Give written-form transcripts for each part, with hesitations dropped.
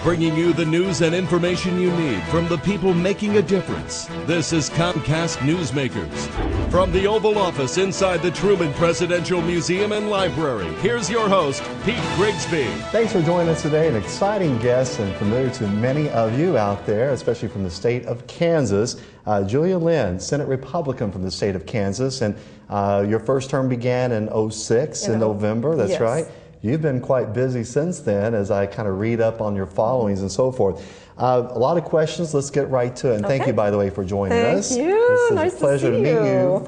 bringing you the news and information you need from the people making a difference. This is Comcast Newsmakers. From the Oval Office inside the Truman Presidential Museum and Library, here's your host, Pete Grigsby. Thanks for joining us today. An exciting guest and familiar to many of you out there, especially from the state of Kansas. Julia Lynn, Senate Republican from the state of Kansas. And your first term began in 2006 in November, that's yes. right. You've been quite busy since then as I kind of read up on your followings and so forth. A lot of questions. Let's get right to it. And thank you, by the way, for joining us. Thank you. This is nice a pleasure to meet you.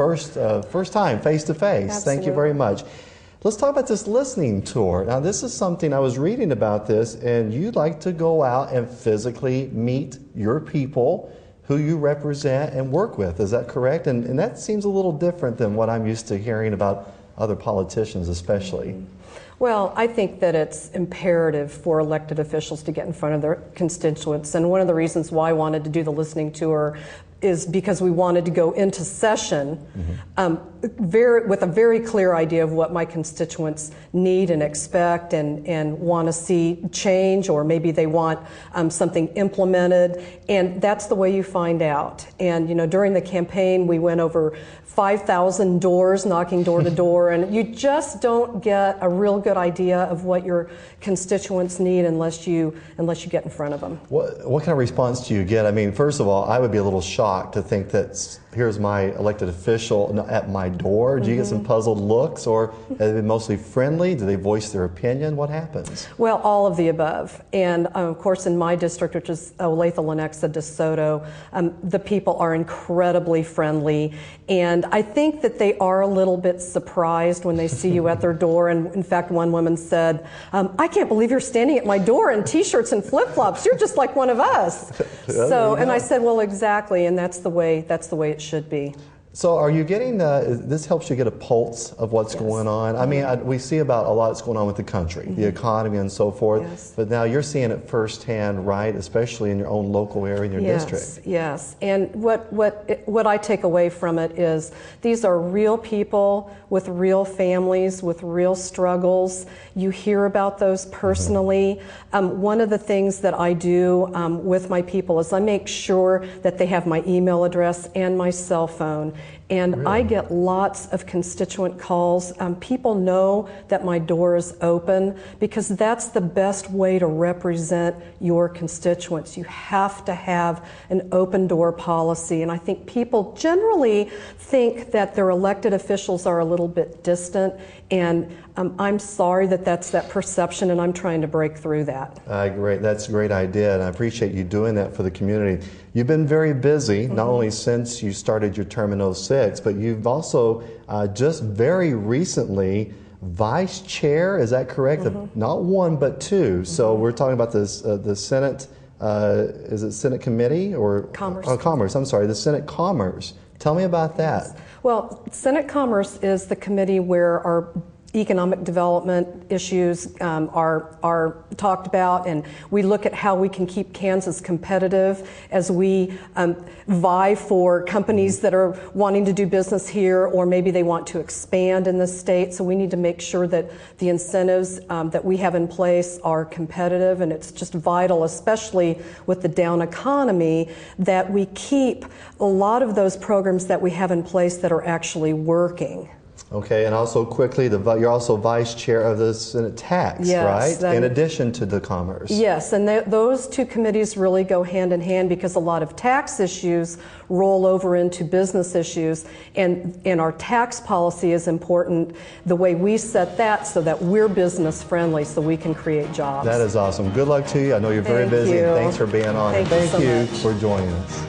First time, face to face. Absolutely. Thank you very much. Let's talk about this listening tour. Now, this is something I was reading about this, and you'd like to go out and physically meet your people who you represent and work with. Is that correct? And that seems a little different than what I'm used to hearing about other politicians, especially. Mm-hmm. Well, I think that it's imperative for elected officials to get in front of their constituents. And one of the reasons why I wanted to do the listening tour is because we wanted to go into session with a very clear idea of what my constituents need and expect and want to see change, or maybe they want something implemented. And that's the way you find out. And, you know, during the campaign, we went over 5,000 doors, knocking door to door, and you just don't get a real good idea of what your constituents need unless you get in front of them. What kind of response do you get? I mean, first of all, I would be a little shocked to think that here's my elected official at my door. Do you get some puzzled looks, or are they mostly friendly? Do they voice their opinion? What happens? Well, all of the above. And of course, in my district, which is Olathe, Lenexa, DeSoto, the people are incredibly friendly. And I think that they are a little bit surprised when they see you at their door. And in fact, one woman said, I can't believe you're standing at my door in t-shirts and flip-flops. You're just like one of us. So, and I said, well, exactly. And that's the way it should be. So are you getting, this helps you get a pulse of what's going on? I mean, we see about a lot that's going on with the country, the economy and so forth, but now you're seeing it firsthand, right? Especially in your own local area, in your district. Yes, and what I take away from it is these are real people with real families, with real struggles. You hear about those personally. One of the things that I do with my people is I make sure that they have my email address and my cell phone. And really? I get lots of constituent calls. People know that my door is open because that's the best way to represent your constituents. You have to have an open door policy. And I think people generally think that their elected officials are a little bit distant. And I'm sorry that that's that perception, and I'm trying to break through that. Great. That's a great idea, and I appreciate you doing that for the community. You've been very busy, not only since you started your term in 2006, but you've also just very recently vice chair, is that correct? Not one, but two. So we're talking about this, the Senate, is it Senate Committee or? Commerce. Oh, Commerce, I'm sorry, the Senate Commerce. Tell me about that. Yes. Well, Senate Commerce is the committee where our economic development issues are talked about, and we look at how we can keep Kansas competitive as we vie for companies that are wanting to do business here, or maybe they want to expand in the state. So we need to make sure that the incentives that we have in place are competitive, and it's just vital, especially with the down economy, that we keep a lot of those programs that we have in place that are actually working. Okay, and also quickly, you're also vice chair of the Senate Tax, right? In addition to the Commerce. Yes, and those two committees really go hand in hand because a lot of tax issues roll over into business issues, and our tax policy is important, the way we set that so that we're business friendly so we can create jobs. That is awesome. Good luck to you. I know you're very busy. Thank you. Thanks for being on. Thank you for joining us.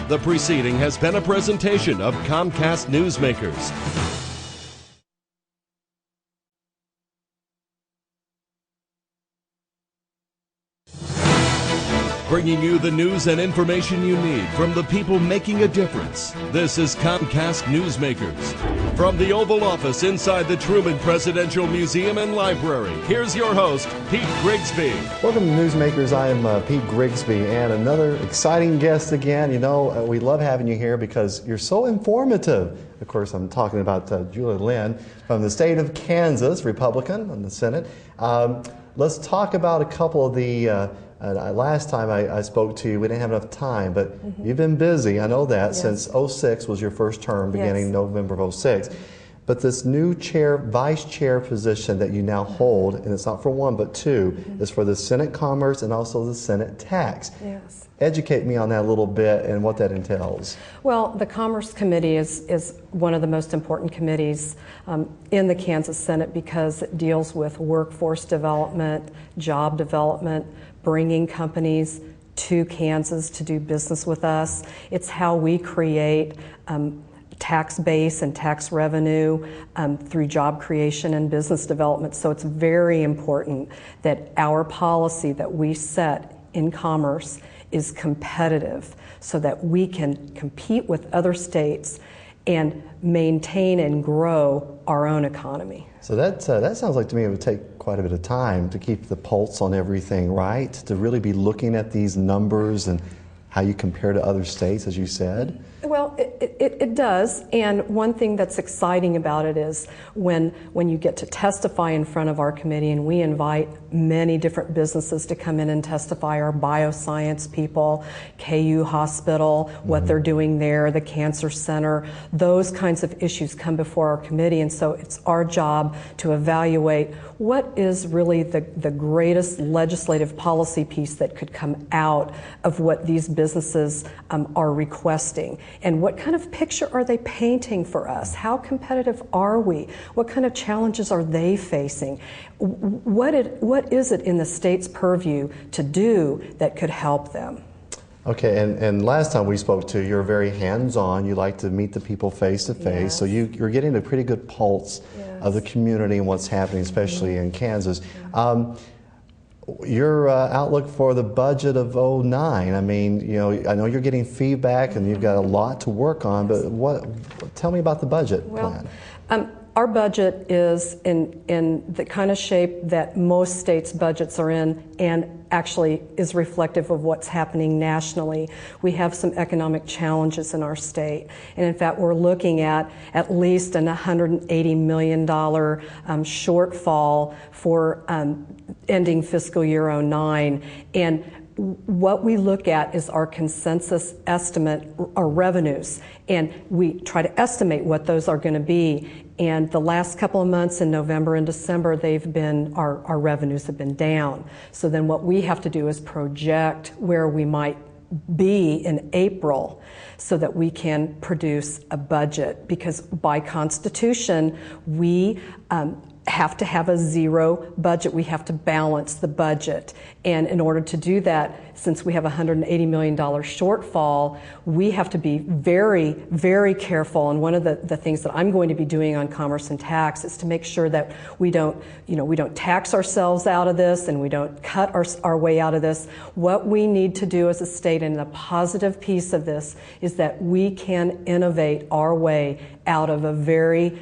The preceding has been a presentation of Comcast Newsmakers. Bringing you the news and information you need from the people making a difference. This is Comcast Newsmakers. From the Oval Office inside the Truman Presidential Museum and Library, here's your host, Pete Grigsby. Welcome to Newsmakers. I am Pete Grigsby, and another exciting guest again. You know, we love having you here because you're so informative Of course, I'm talking about Julie Lynn from the state of Kansas, Republican in the Senate. Let's talk about a couple of the, last time I spoke to you, we didn't have enough time, but you've been busy, I know that, since '06 was your first term, beginning November of '06. But this new vice chair position that you now hold, and it's not for one but two, is for the Senate Commerce and also the Senate Tax. Yes. Educate me on that a little bit and what that entails. Well, the Commerce Committee is one of the most important committees in the Kansas Senate because it deals with workforce development, job development, bringing companies to Kansas to do business with us. It's how we create tax base and tax revenue through job creation and business development. So it's very important that our policy that we set in commerce is competitive so that we can compete with other states and maintain and grow our own economy. So that sounds like to me it would take quite a bit of time to keep the pulse on everything, right? To really be looking at these numbers and how you compare to other states, as you said. Well, it does, and one thing that's exciting about it is when you get to testify in front of our committee, and we invite many different businesses to come in and testify, our bioscience people, KU Hospital, what they're doing there, the Cancer Center, those kinds of issues come before our committee, and so it's our job to evaluate what is really the greatest legislative policy piece that could come out of what these businesses are requesting. And what kind of picture are they painting for us? How competitive are we? What kind of challenges are they facing? What is it in the state's purview to do that could help them? Okay, and last time we spoke to you, you're very hands-on. You like to meet the people face to face, so you're getting a pretty good pulse of the community and what's happening, especially in Kansas. Your outlook for the budget of '09. I mean, I know you're getting feedback and you've got a lot to work on, but tell me about the budget plan. Our budget is in the kind of shape that most states' budgets are in, and actually is reflective of what's happening nationally. We have some economic challenges in our state, and in fact we're looking at least an $180 million shortfall for ending fiscal year '09. And what we look at is our consensus estimate, our revenues, and we try to estimate what those are going to be. And the last couple of months in November and December, our revenues have been down. So then what we have to do is project where we might be in April so that we can produce a budget, because by Constitution, we have to have a zero budget. We have to balance the budget. And in order to do that, since we have a $180 million shortfall, we have to be very, very careful. And one of the things that I'm going to be doing on Commerce and Tax is to make sure that we don't tax ourselves out of this and we don't cut our way out of this. What we need to do as a state, and the positive piece of this, is that we can innovate our way out of a very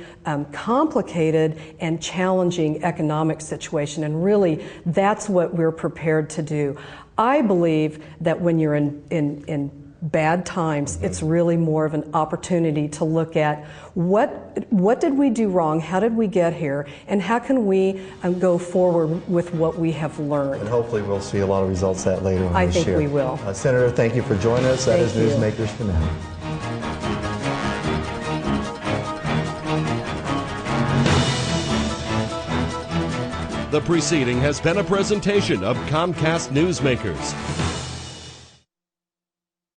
complicated and challenging economic situation. And really, that's what we're prepared to do. I believe that when you're in bad times, it's really more of an opportunity to look at what did we do wrong, how did we get here, and how can we go forward with what we have learned. And hopefully we'll see a lot of results of that later on this year. I think we will. Senator, thank you for joining us. That is Thank you. Newsmakers for now. The preceding has been a presentation of Comcast Newsmakers.